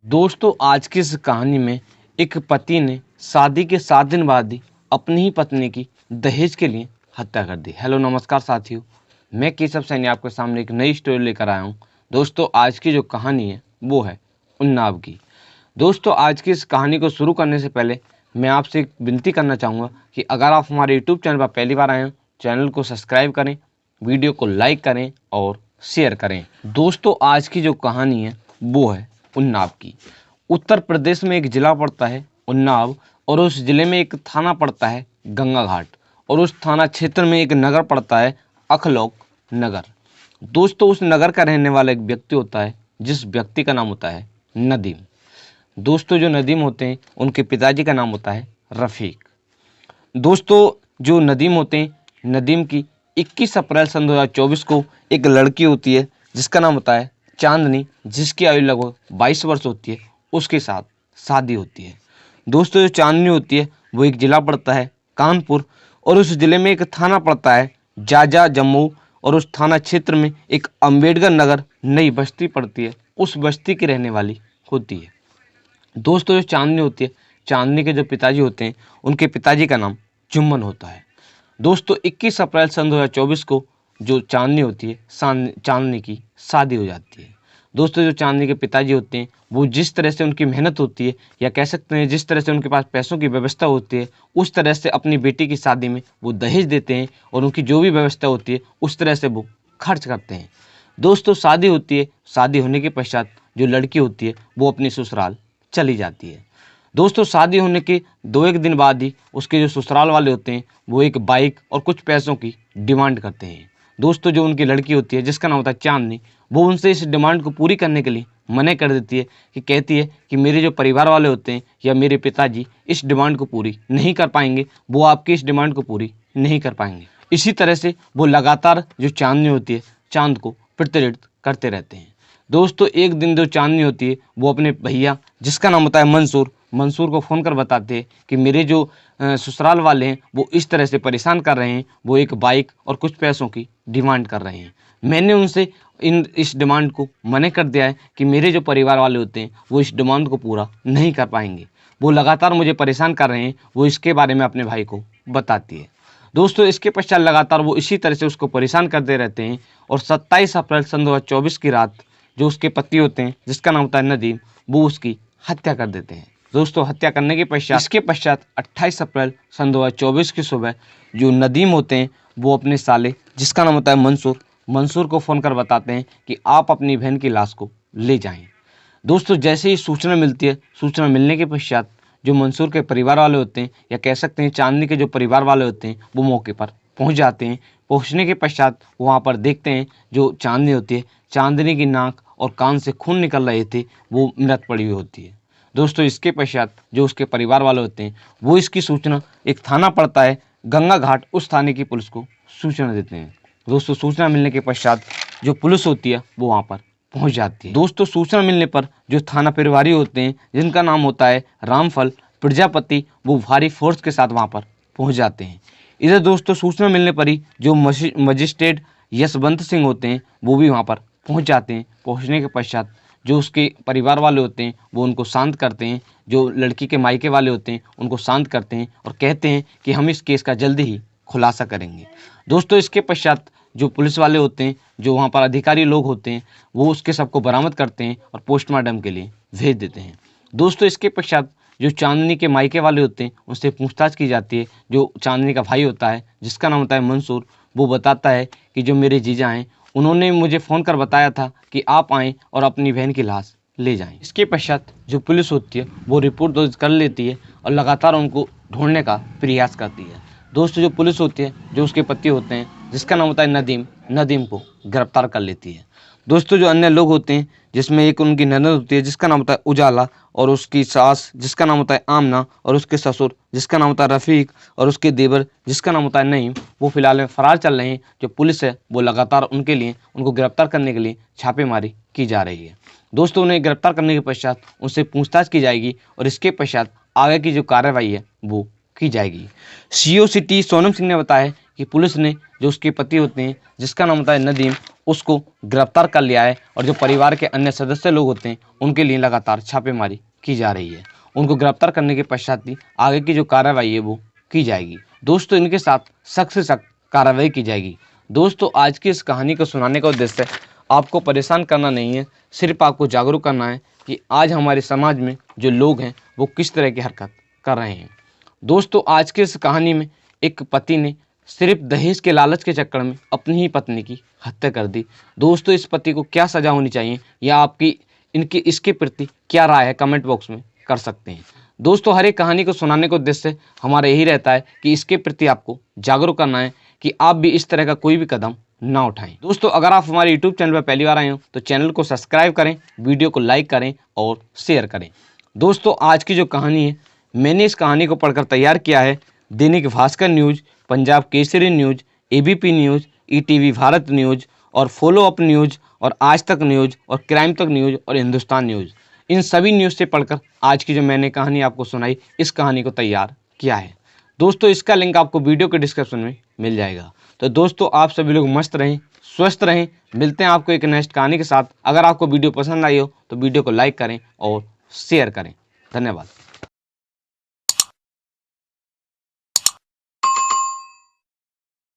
दोस्तों आज की इस कहानी में एक पति ने शादी के 7 दिन बाद ही अपनी ही पत्नी की दहेज के लिए हत्या कर दी। हेलो नमस्कार साथियों, मैं केशव सैनी आपके सामने एक नई स्टोरी लेकर आया हूँ। दोस्तों आज की जो कहानी है वो है उन्नाव की। दोस्तों आज की इस कहानी को शुरू करने से पहले मैं आपसे एक विनती करना चाहूँगा कि अगर आप हमारे यूट्यूब चैनल पर पहली बार आए हो, चैनल को सब्सक्राइब करें, वीडियो को लाइक करें और शेयर करें। दोस्तों आज की जो कहानी है वो है उन्नाव की। उत्तर प्रदेश में एक जिला पड़ता है उन्नाव और उस जिले में एक थाना पड़ता है गंगा घाट और उस थाना क्षेत्र में एक नगर पड़ता है अखलौक नगर। दोस्तों उस नगर का रहने वाला एक व्यक्ति होता है जिस व्यक्ति का नाम होता है नदीम। दोस्तों जो नदीम होते हैं उनके पिताजी का नाम होता है रफ़ीक। दोस्तों जो नदीम होते हैं, नदीम की 21 अप्रैल सन 2024 को एक लड़की होती है जिसका नाम होता है चांदनी, जिसकी आयु लगभग 22 वर्ष होती है, उसके साथ शादी होती है। दोस्तों जो चांदनी होती है वो एक ज़िला पड़ता है कानपुर और उस ज़िले में एक थाना पड़ता है जाजा जम्मू और उस थाना क्षेत्र में एक अम्बेडकर नगर नई बस्ती पड़ती है, उस बस्ती की रहने वाली होती है। दोस्तों जो चांदनी होती है, चांदनी के जो पिताजी होते हैं उनके पिताजी का नाम जुम्मन होता है। दोस्तों 21 अप्रैल सन 2024 को जो चांदनी होती है, चांदनी की शादी हो जाती है। दोस्तों जो चांदनी के पिताजी होते हैं वो जिस तरह से उनकी मेहनत होती है या कह सकते हैं जिस तरह से उनके पास पैसों की व्यवस्था होती है, उस तरह से अपनी बेटी की शादी में वो दहेज देते हैं और उनकी जो भी व्यवस्था होती है उस तरह से वो खर्च करते हैं। दोस्तों शादी होती है, शादी होने के पश्चात जो लड़की होती है वो अपनी ससुराल चली जाती है। दोस्तों शादी होने के 2-1 दिन बाद ही उसके जो ससुराल वाले होते हैं वो एक बाइक और कुछ पैसों की डिमांड करते हैं। दोस्तों जो उनकी लड़की होती है जिसका नाम होता है चांदनी, वो उनसे इस डिमांड को पूरी करने के लिए मना कर देती है कि कहती है कि मेरे जो परिवार वाले होते हैं या मेरे पिताजी इस डिमांड को पूरी नहीं कर पाएंगे, वो आपकी इस डिमांड को पूरी नहीं कर पाएंगे। इसी तरह से वो लगातार जो चांदनी होती है चांद को प्रताड़ित करते रहते हैं। दोस्तों एक दिन जो चांदनी होती है वो अपने भैया जिसका नाम होता है मंसूर को फ़ोन कर बताते हैं कि मेरे जो ससुराल वाले हैं वो इस तरह से परेशान कर रहे हैं, वो एक बाइक और कुछ पैसों की डिमांड कर रहे हैं। मैंने उनसे इस डिमांड को मना कर दिया है कि मेरे जो परिवार वाले होते हैं वो इस डिमांड को पूरा नहीं कर पाएंगे, वो लगातार मुझे परेशान कर रहे हैं। वो इसके बारे में अपने भाई को बताती है। दोस्तों इसके पश्चात लगातार वो इसी तरह से उसको परेशान करते रहते हैं और 27 अप्रैल सन 2024 की रात जो उसके पति होते हैं जिसका नाम होता है नदीम, वो उसकी हत्या कर देते हैं। दोस्तों हत्या करने के पश्चात इसके पश्चात 28 अप्रैल सन 2024 की सुबह जो नदीम होते हैं वो अपने साले जिसका नाम होता है मंसूर को फ़ोन कर बताते हैं कि आप अपनी बहन की लाश को ले जाएं। दोस्तों जैसे ही सूचना मिलती है, सूचना मिलने के पश्चात जो मंसूर के परिवार वाले होते हैं या कह सकते हैं चांदनी के जो परिवार वाले होते हैं वो मौके पर पहुंच जाते हैं। पहुंचने के पश्चात वहां पर देखते हैं जो चांदनी होती है, चांदनी की नाक और कान से खून निकल रहे थे, वो मृत पड़ी हुई होती है। दोस्तों इसके पश्चात जो उसके परिवार वाले होते हैं वो इसकी सूचना एक थाना पड़ता है गंगा घाट, उस थाने की पुलिस को सूचना देते हैं। दोस्तों सूचना मिलने के पश्चात जो पुलिस होती है वो वहाँ पर पहुँच जाती है। दोस्तों सूचना मिलने पर जो थाना प्रभारी होते हैं जिनका नाम होता है रामफल प्रजापति, वो भारी फोर्स के साथ वहाँ पर पहुँच जाते हैं। इधर दोस्तों सूचना मिलने पर ही जो मजिस्ट्रेट यशवंत सिंह होते हैं वो भी वहाँ पर पहुँच जाते हैं। पहुँचने के पश्चात जो उसके परिवार वाले होते हैं वो उनको शांत करते हैं, जो लड़की के मायके वाले होते हैं उनको शांत करते हैं और कहते हैं कि हम इस केस का जल्दी ही खुलासा करेंगे। दोस्तों इसके पश्चात जो पुलिस वाले होते हैं, जो वहाँ पर अधिकारी लोग होते हैं, वो उसके सबको बरामद करते हैं और पोस्टमार्टम के लिए भेज देते हैं। दोस्तों इसके पश्चात जो चांदनी के मायके वाले होते हैं उनसे पूछताछ की जाती है। जो चांदनी का भाई होता है जिसका नाम होता है मंसूर, वो बताता है कि जो मेरे जीजा हैं उन्होंने मुझे फ़ोन कर बताया था कि आप आएँ और अपनी बहन की लाश ले जाएं। इसके पश्चात जो पुलिस होती है वो रिपोर्ट दर्ज कर लेती है और लगातार उनको ढूंढने का प्रयास करती है। दोस्तों जो पुलिस होती है जो उसके पति होते हैं जिसका नाम होता है नदीम को गिरफ्तार कर लेती है। दोस्तों जो अन्य लोग होते हैं जिसमें एक उनकी ननद होती है जिसका नाम होता है उजाला और उसकी सास जिसका नाम होता है आमना और उसके ससुर जिसका नाम होता है रफ़ीक और उसके देवर जिसका नाम होता है नईम, वो फिलहाल फरार चल रहे हैं। जो पुलिस है वो लगातार उनको गिरफ्तार करने के लिए छापेमारी की जा रही है। दोस्तों उन्हें गिरफ्तार करने के पश्चात उनसे पूछताछ की जाएगी और इसके पश्चात आगे की जो कार्रवाई है वो की जाएगी। सीओ सिटी सोनम सिंह ने बताया कि पुलिस ने जो उसके पति होते हैं, जिसका नाम होता है नदीम, उसको गिरफ्तार कर लिया है और जो परिवार के अन्य सदस्य लोग होते हैं उनके लिए लगातार छापेमारी की जा रही है। उनको गिरफ्तार करने के पश्चात ही आगे की जो कार्रवाई है वो की जाएगी। दोस्तों, इनके साथ सख्त से सख्त कार्रवाई की जाएगी। दोस्तों, आज की इस कहानी को सुनाने का उद्देश्य आपको परेशान करना नहीं है, सिर्फ आपको जागरूक करना है कि आज हमारे समाज में जो लोग हैं वो किस तरह की हरकत कर रहे हैं। दोस्तों, आज की इस कहानी में एक पति ने सिर्फ दहेज के लालच के चक्कर में अपनी ही पत्नी की हत्या कर दी। दोस्तों, इस पति को क्या सजा होनी चाहिए या आपकी इसके प्रति क्या राय है, कमेंट बॉक्स में कर सकते हैं। दोस्तों, हर एक कहानी को सुनाने का उद्देश्य हमारा यही रहता है कि इसके प्रति आपको जागरूक करना है कि आप भी इस तरह का कोई भी कदम ना उठाएं। दोस्तों, अगर आप हमारे YouTube चैनल पर पहली बार आए हो तो चैनल को सब्सक्राइब करें, वीडियो को लाइक करें और शेयर करें। दोस्तों, आज की जो कहानी है, मैंने इस कहानी को पढ़कर तैयार किया है Dainik Bhaskar news, Punjab Kesari news, ABP news, ETV Bharat news और फॉलो अप न्यूज़ और आज तक न्यूज़ और क्राइम तक न्यूज़ और हिंदुस्तान न्यूज़, इन सभी न्यूज़ से पढ़कर आज की जो मैंने कहानी आपको सुनाई, इस कहानी को तैयार किया है। दोस्तों, इसका लिंक आपको वीडियो के डिस्क्रिप्शन में मिल जाएगा। तो दोस्तों, आप सभी लोग मस्त रहें, स्वस्थ रहें। मिलते हैं आपको एक नेक्स्ट कहानी के साथ। अगर आपको वीडियो पसंद आई हो तो वीडियो को लाइक करें और शेयर करें। धन्यवाद।